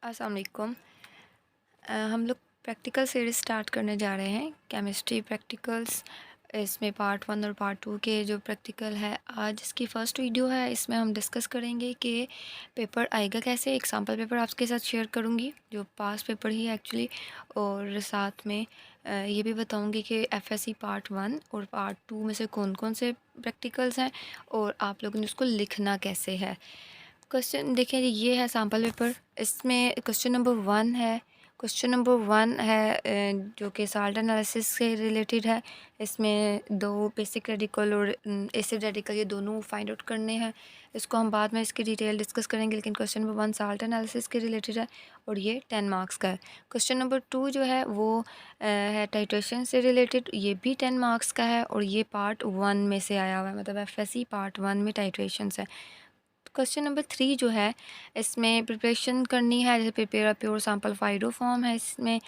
अस्सलाम वालेकुम। हम लोग प्रैक्टिकल सीरीज़ स्टार्ट करने जा रहे हैं, केमिस्ट्री प्रैक्टिकल्स। इसमें पार्ट 1 और पार्ट 2 के जो प्रैक्टिकल है, आज इसकी फ़र्स्ट वीडियो है। इसमें हम डिस्कस करेंगे कि पेपर आएगा कैसे। एक सैम्पल पेपर आपके साथ शेयर करूँगी जो पास पेपर ही है एक्चुअली, और साथ में ये भी बताऊँगी कि एफएससी पार्ट 1 और पार्ट 2 में से कौन कौन से प्रैक्टिकल्स हैं और आप लोगों ने उसको लिखना कैसे है। क्वेश्चन देखिए, ये है सैम्पल पेपर। इसमें क्वेश्चन नंबर 1 है। क्वेश्चन नंबर 1 है जो कि साल्ट एनालिसिस से रिलेटेड है। इसमें दो बेसिक रेडिकल और एसिड रेडिकल, ये दोनों फाइंड आउट करने हैं। इसको हम बाद में इसकी डिटेल डिस्कस करेंगे, लेकिन क्वेश्चन नंबर 1 साल्ट एनालिसिस के रिलेटेड है और ये 10 मार्क्स का है। क्वेश्चन नंबर 2 जो है वो है टाइट्रेशन से रिलेटेड, ये भी 10 मार्क्स का है और ये पार्ट 1 में से आया हुआ है, मतलब एफएससी पार्ट 1 में टाइट्रेशन है। क्वेश्चन नंबर 3 जो है, इसमें प्रिपरेशन करनी है, जैसे prepare a pure sample Fido form है इसमें,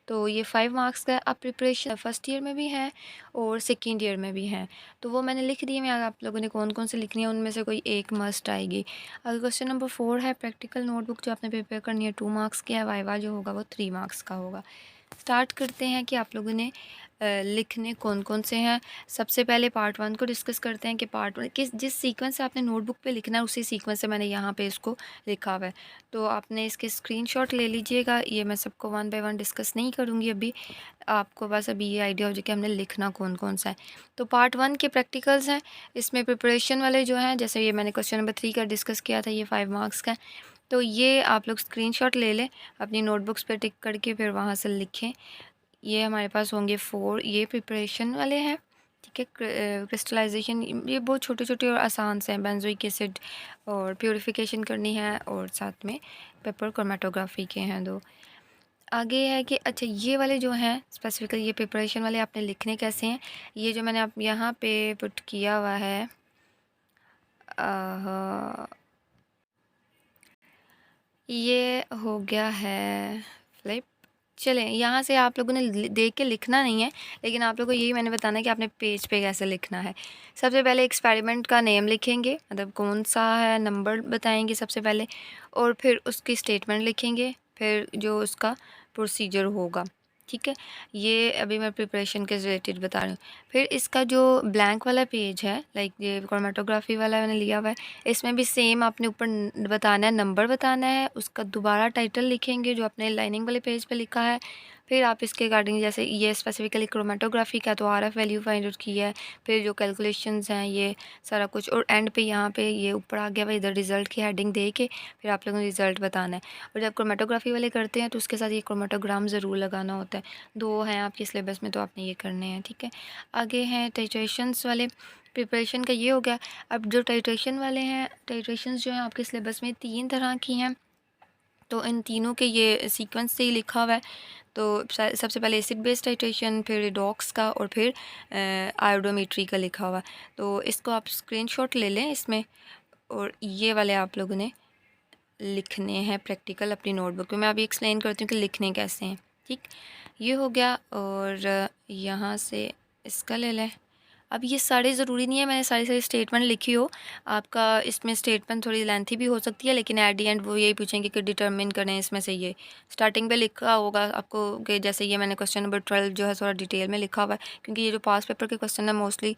तो ये 5 मार्क्स का। अब प्रिपरेशन फर्स्ट ईयर में भी है और सेकेंड ईयर में भी है, तो वो मैंने लिख दी है। आप लोगों ने कौन कौन से लिखनी है, उनमें से कोई एक मस्ट आएगी। अगर क्वेश्चन नंबर 4 है प्रैक्टिकल नोटबुक, जो आपने प्रिपेयर करनी है 2 मार्क्स की है। वाइवा जो होगा वो 3 मार्क्स का होगा। स्टार्ट करते हैं कि आप लोगों ने लिखने कौन कौन से हैं। सबसे पहले पार्ट 1 को डिस्कस करते हैं कि पार्ट 1 किस जिस सीक्वेंस से आपने नोटबुक पे लिखना है, उसी सीक्वेंस से मैंने यहाँ पे इसको लिखा हुआ है, तो आपने इसके स्क्रीनशॉट ले लीजिएगा। ये मैं सबको 1 बाय 1 डिस्कस नहीं करूँगी अभी, आपको बस अभी ये आइडिया हो जाए कि हमने लिखना कौन कौन सा है। तो पार्ट 1 के प्रैक्टिकल्स हैं। इसमें प्रिपरेशन वाले जो हैं, जैसे ये मैंने क्वेश्चन नंबर 3 का डिस्कस किया था, ये 5 मार्क्स का है। तो ये आप लोग स्क्रीनशॉट ले लें, अपनी नोटबुक्स पे टिक करके फिर वहाँ से लिखें। ये हमारे पास होंगे 4, ये प्रिपरेशन वाले हैं, ठीक है। क्रिस्टलाइजेशन, ये बहुत छोटे छोटे और आसान से हैं। बेंजोइक एसिड और प्योरीफिकेशन करनी है, और साथ में पेपर क्रोमेटोग्राफी के हैं 2। आगे है कि अच्छा, ये वाले जो हैं स्पेसिफिकली ये प्रिपरेशन वाले आपने लिखने कैसे हैं। ये जो मैंने आप यहाँ पे पुट किया हुआ है, ये हो गया है फ्लिप। चलें, यहाँ से आप लोगों ने देख के लिखना नहीं है, लेकिन आप लोगों को यही मैंने बताना है कि आपने पेज पे कैसे लिखना है। सबसे पहले एक्सपेरिमेंट का नेम लिखेंगे, मतलब कौन सा है, नंबर बताएंगे सबसे पहले, और फिर उसकी स्टेटमेंट लिखेंगे, फिर जो उसका प्रोसीजर होगा, ठीक है। ये अभी मैं प्रिपरेशन के रिलेटेड बता रही हूँ। फिर इसका जो ब्लैंक वाला पेज है, लाइक ये क्रोमेटोग्राफी वाला मैंने लिया हुआ है, इसमें भी सेम आपने ऊपर बताना है, नंबर बताना है, उसका दोबारा टाइटल लिखेंगे जो अपने लाइनिंग वाले पेज पे लिखा है। फिर आप इसके अकॉर्डिंग, जैसे ये स्पेसिफिकली क्रोमेटोग्राफी का, तो आरएफ वैल्यू फाइंड आउट की है, फिर जो कैलकुलेशंस हैं ये सारा कुछ, और एंड पे यहाँ पे ये ऊपर आ गया भाई, इधर रिज़ल्ट की हेडिंग दे के फिर आप लोगों ने रिज़ल्ट बताना है। और जब क्रोमेटोग्राफी वाले करते हैं तो उसके साथ ये क्रोमेटोग्राम ज़रूर लगाना होता है। 2 हैं आपके सिलेबस में, तो आपने ये करने हैं, ठीक है। आगे हैं टाइट्रेशंस वाले। प्रिपरेशन का ये हो गया। अब जो टाइट्रेशन वाले हैं, टाइट्रेशंस जो हैं आपके सिलेबस में 3 तरह की हैं, तो इन तीनों के ये सीक्वेंस से ही लिखा हुआ है। तो सबसे पहले एसिड बेस्ड टाइट्रेशन, फिर रिडॉक्स का, और फिर आयोडोमेट्री का लिखा हुआ है। तो इसको आप स्क्रीनशॉट ले लें इसमें, और ये वाले आप लोगों ने लिखने हैं प्रैक्टिकल अपनी नोटबुक में। मैं अभी एक्सप्लेन करती हूँ कि लिखने कैसे हैं, ठीक। ये हो गया, और यहाँ से इसका ले लें। अब ये सारे ज़रूरी नहीं है मैंने सारी स्टेटमेंट लिखी हो, आपका इसमें स्टेटमेंट थोड़ी लेंथी भी हो सकती है, लेकिन एट दी एंड वो यही पूछेंगे कि डिटरमिन करें इसमें से। ये स्टार्टिंग पे लिखा होगा आपको कि जैसे ये मैंने क्वेश्चन नंबर 12 जो है थोड़ा डिटेल में लिखा हुआ है, क्योंकि ये जो पास पेपर के क्वेश्चन है मोस्टली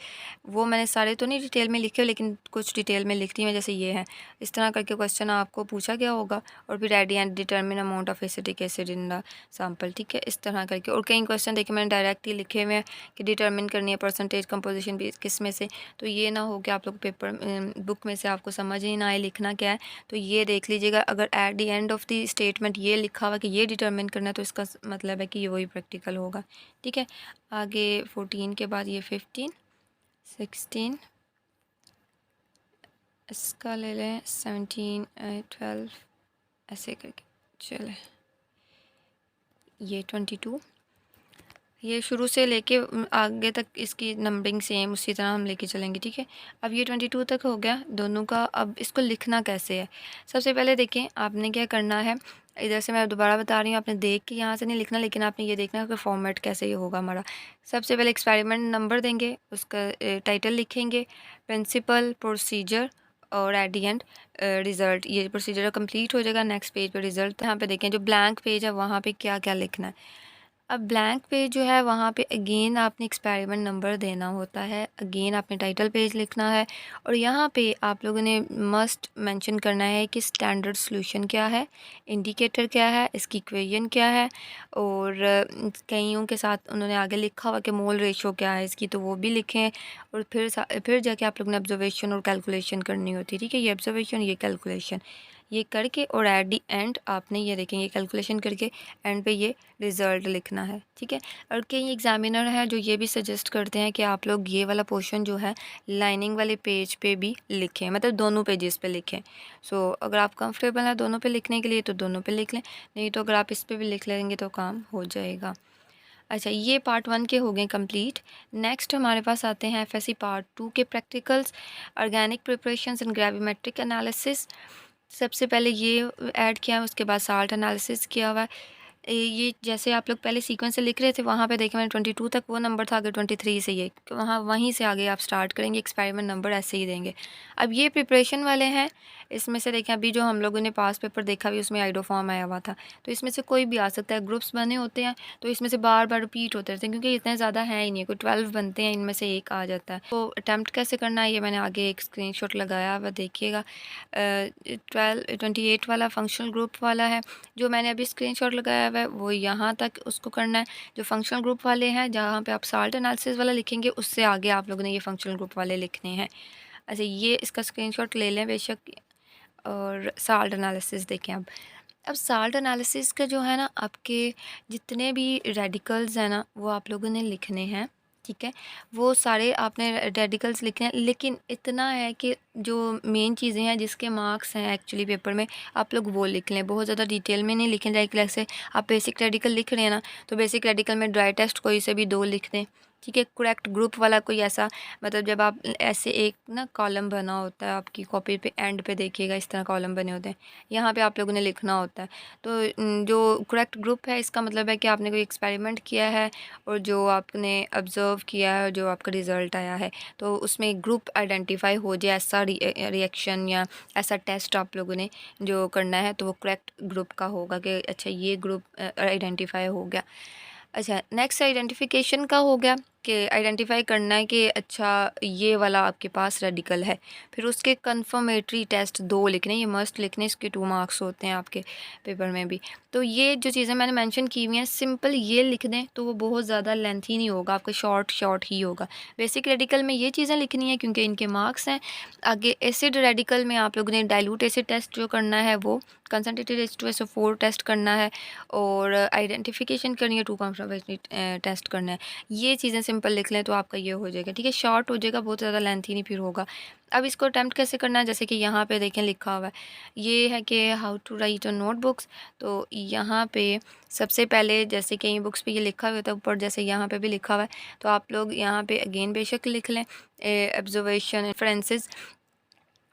वो मैंने सारे तो नहीं डिटेल में लिखे, लेकिन कुछ डिटेल में लिख दी मैं, जैसे ये है। इस तरह करके क्वेश्चन आपको पूछा गया होगा, और फिर at the and determine amount of acetic acid in the sample, ठीक है, इस तरह करके। और कई क्वेश्चन देखे मैंने डायरेक्ट ही लिखे हुए हैं कि डिटरमिन करनी है परसेंटेज कंपोजिशन भी किस में से, तो ये ना हो कि आप लोग पेपर बुक में से आपको समझ ही ना आए लिखना क्या है। तो ये देख लीजिएगा, अगर at the end of the statement ये लिखा हुआ कि ये डिटरमिन करना है, तो इसका मतलब है कि ये वही प्रैक्टिकल होगा, ठीक है। आगे 14 के बाद ये 15, 16, इसका ले लें 17, 12, ऐसे करके चले। ये 22, ये शुरू से लेके आगे तक इसकी नंबरिंग सेम उसी तरह हम लेके चलेंगे, ठीक है। अब ये 22 तक हो गया दोनों का। अब इसको लिखना कैसे है, सबसे पहले देखें आपने क्या करना है। इधर से मैं दोबारा बता रही हूँ, आपने देख के यहाँ से नहीं लिखना, लेकिन आपने ये देखना है कि फॉर्मेट कैसे ये होगा हमारा। सबसे पहले एक्सपेरिमेंट नंबर देंगे, उसका टाइटल लिखेंगे, प्रिंसिपल, प्रोसीजर, और एट दी एंड रिज़ल्ट। ये प्रोसीजर कंप्लीट हो जाएगा। नेक्स्ट पेज पे रिज़ल्ट, यहाँ पे देखें जो ब्लैंक पेज है वहाँ पे क्या क्या लिखना है। अब ब्लैंक पेज जो है वहाँ पे अगेन आपने एक्सपेरिमेंट नंबर देना होता है, अगेन आपने टाइटल पेज लिखना है, और यहाँ पे आप लोगों ने मस्ट मेंशन करना है कि स्टैंडर्ड सॉल्यूशन क्या है, इंडिकेटर क्या है, इसकी इक्वेशन क्या है, और कईयों के साथ उन्होंने आगे लिखा हुआ कि मोल रेशो क्या है इसकी, तो वो भी लिखें। और फिर जाके आप लोगों ने ऑब्जर्वेशन और कैलकुलेशन करनी होती है, ठीक है। ये ऑब्जर्वेशन, ये कैलकुलेशन, ये करके और एट दी एंड आपने ये देखें, ये कैलकुलेशन करके एंड पे ये रिज़ल्ट लिखना है, ठीक है। और कई एग्जामिनर हैं जो ये भी सजेस्ट करते हैं कि आप लोग ये वाला पोर्शन जो है लाइनिंग वाले पेज पे भी लिखें, मतलब दोनों पेजेस पे लिखें। सो अगर आप कंफर्टेबल हैं दोनों पे लिखने के लिए तो दोनों पे लिख लें, नहीं तो अगर आप इस पे भी लिख लेंगे तो काम हो जाएगा। अच्छा, ये पार्ट 1 के हो गए कंप्लीट। नेक्स्ट हमारे पास आते हैं एफएससी पार्ट 2 के practicals, organic preparations and gravimetric analysis. सबसे पहले ये ऐड किया है, उसके बाद साल्ट एनालिसिस किया हुआ है। ये जैसे आप लोग पहले सीक्वेंस से लिख रहे थे, वहाँ पे देखें मैंने 22 तक वो नंबर था, आगे 23 से ये वहीं से आगे आप स्टार्ट करेंगे, एक्सपेरिमेंट नंबर ऐसे ही देंगे। अब ये प्रिपरेशन वाले हैं, इसमें से देखें अभी जो हम लोगों ने पास पेपर देखा भी उसमें आइडो फॉर्म आया हुआ था, तो इसमें से कोई भी आ सकता है। ग्रुप्स बने होते हैं तो इसमें से बार बार रिपीट होते रहते हैं, क्योंकि इतने ज़्यादा है ही नहीं, कोई 12 बनते हैं, इनमें से एक आ जाता है। तो अटैम्प्ट कैसे करना है ये मैंने आगे एक स्क्रीनशॉट लगाया हुआ, देखिएगा। 28 वाला फंक्शनल ग्रुप वाला है, जो मैंने अभी स्क्रीनशॉट लगाया हुआ है वो यहाँ तक उसको करना है। जो फंक्शनल ग्रुप वाले हैं, जहाँ पे आप साल्ट एनालिसिस वाला लिखेंगे, उससे आगे आप लोगों ने ये फंक्शनल ग्रुप वाले लिखने हैं। अच्छा, ये इसका स्क्रीनशॉट ले लें बेशक, और साल्ट एनालिसिस देखें। अब साल्ट एनालिसिस का जो है ना, आपके जितने भी रेडिकल्स हैं ना वो आप लोगों ने लिखने हैं, ठीक है। वो सारे आपने रेडिकल्स लिखने हैं, लेकिन इतना है कि जो मेन चीज़ें हैं जिसके मार्क्स हैं एक्चुअली पेपर में, आप लोग वो लिख लें, बहुत ज़्यादा डिटेल में नहीं लिखें। लाइक जैसे आप बेसिक रेडिकल लिख रहे हैं ना, तो बेसिक रेडिकल में ड्राई टेस्ट कोई से भी 2 लिख दें, ठीक है। करेक्ट ग्रुप वाला कोई ऐसा, मतलब जब आप ऐसे एक ना कॉलम बना होता है आपकी कॉपी पे, एंड पे देखिएगा इस तरह कॉलम बने होते हैं, यहाँ पे आप लोगों ने लिखना होता है। तो जो करेक्ट ग्रुप है इसका मतलब है कि आपने कोई एक्सपेरिमेंट किया है और जो आपने ऑब्ज़र्व किया है और जो आपका रिज़ल्ट आया है, तो उसमें ग्रुप आइडेंटिफाई हो जाए, ऐसा रिएक्शन या ऐसा टेस्ट आप लोगों ने जो करना है, तो वो करेक्ट ग्रुप का होगा कि अच्छा ये ग्रुप आइडेंटिफाई हो गया। अच्छा, नेक्स्ट आइडेंटिफिकेशन का हो गया कि आइडेंटिफाई करना है कि अच्छा ये वाला आपके पास रेडिकल है। फिर उसके कन्फर्मेटरी टेस्ट 2 लिखने, ये मस्ट लिखने, इसके 2 मार्क्स होते हैं आपके पेपर में भी। तो ये जो चीज़ें मैंने मेंशन की हुई हैं, सिंपल ये लिख दें तो वो बहुत ज़्यादा लेंथी नहीं होगा, आपका शॉर्ट ही होगा। बेसिक रेडिकल में ये चीज़ें लिखनी है क्योंकि इनके मार्क्स हैं। आगे एसिड रेडिकल में आप लोगों ने डाइल्यूट एसिड टेस्ट जो करना है वो कंसंट्रेटेड H2SO4 टेस्ट करना है, और आइडेंटिफिकेशन करनी है, 2 कंफर्मेटरी टेस्ट करना है। ये चीज़ें सिंपल लिख लें तो आपका ये हो जाएगा, ठीक है। शॉर्ट हो जाएगा, बहुत ज़्यादा लेंथी नहीं फिर होगा। अब इसको अटैम्प्ट कैसे करना है, जैसे कि यहाँ पे देखें लिखा हुआ है, ये है कि how to write a notebooks. तो यहाँ पे सबसे पहले जैसे कई बुक्स पे ये लिखा हुआ होता है ऊपर, जैसे यहाँ पे भी लिखा हुआ है, तो आप लोग यहाँ पे अगेन बेशक लिख लें ऑब्जर्वेशन इन्फ्रेंसेस।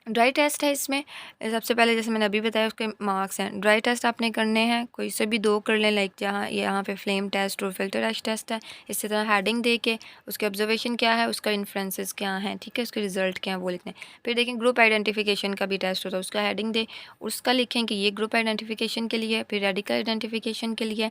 ड्राई टेस्ट है इसमें, सबसे पहले जैसे मैंने अभी बताया उसके मार्क्स हैं। ड्राई टेस्ट आपने करने हैं, कोई से भी 2 कर लें, लाइक जहाँ यहाँ पे फ्लेम टेस्ट और फिल्टर एश टेस्ट है। इसी तरह हेडिंग दे के उसके ऑब्जर्वेशन क्या है, उसका इन्फ्रेंसेस क्या है, ठीक है, उसके रिजल्ट क्या है वो लिखने। फिर देखें ग्रुप आइडेंटिफिकेशन का भी टेस्ट होता है, उसका हेडिंग दे, उसका लिखें कि ये ग्रुप आइडेंटिफिकेशन के लिए, फिर रेडिकल आइडेंटिफिकेशन के लिए।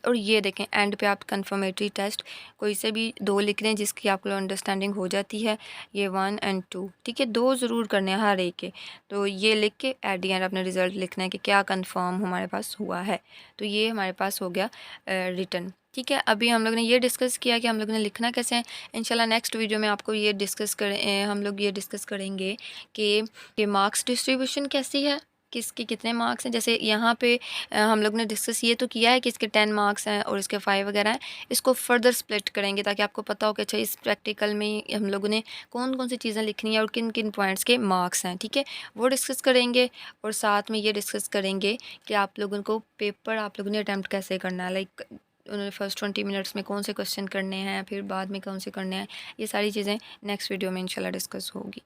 और ये देखें एंड पे आप कन्फर्मेटरी टेस्ट कोई से भी 2 लिख दें जिसकी आपको अंडरस्टैंडिंग हो जाती है, ये 1 और 2, ठीक है। 2 ज़रूर करने हैं हर एक के। तो ये लिख के एट दी एंड अपने रिज़ल्ट लिखना है कि क्या कंफर्म हमारे पास हुआ है। तो ये हमारे पास हो गया रिटन, ठीक है। अभी हम लोग ने ये डिस्कस किया कि हम लोग ने लिखना कैसे है। इंशाल्लाह नेक्स्ट वीडियो में आपको ये हम लोग ये डिस्कस करेंगे कि मार्क्स डिस्ट्रीब्यूशन कैसी है, किसके कितने मार्क्स हैं। जैसे यहाँ पे हम लोग ने डिस्कस ये तो किया है कि इसके 10 मार्क्स हैं और इसके 5 वगैरह हैं। इसको फर्दर स्प्लिट करेंगे ताकि आपको पता हो कि अच्छा इस प्रैक्टिकल में हम लोगों ने कौन कौन सी चीज़ें लिखनी है और किन किन पॉइंट्स के मार्क्स हैं, ठीक है। वो डिस्कस करेंगे, और साथ में ये डिस्कस करेंगे कि आप लोगों को पेपर आप लोगों ने अटैम्प्ट कैसे करना है। लाइक उन्होंने फर्स्ट 20 मिनट्स में कौन से क्वेश्चन करने हैं, फिर बाद में कौन से करने हैं, ये सारी चीज़ें नेक्स्ट वीडियो में इंशाल्लाह डिस्कस होगी।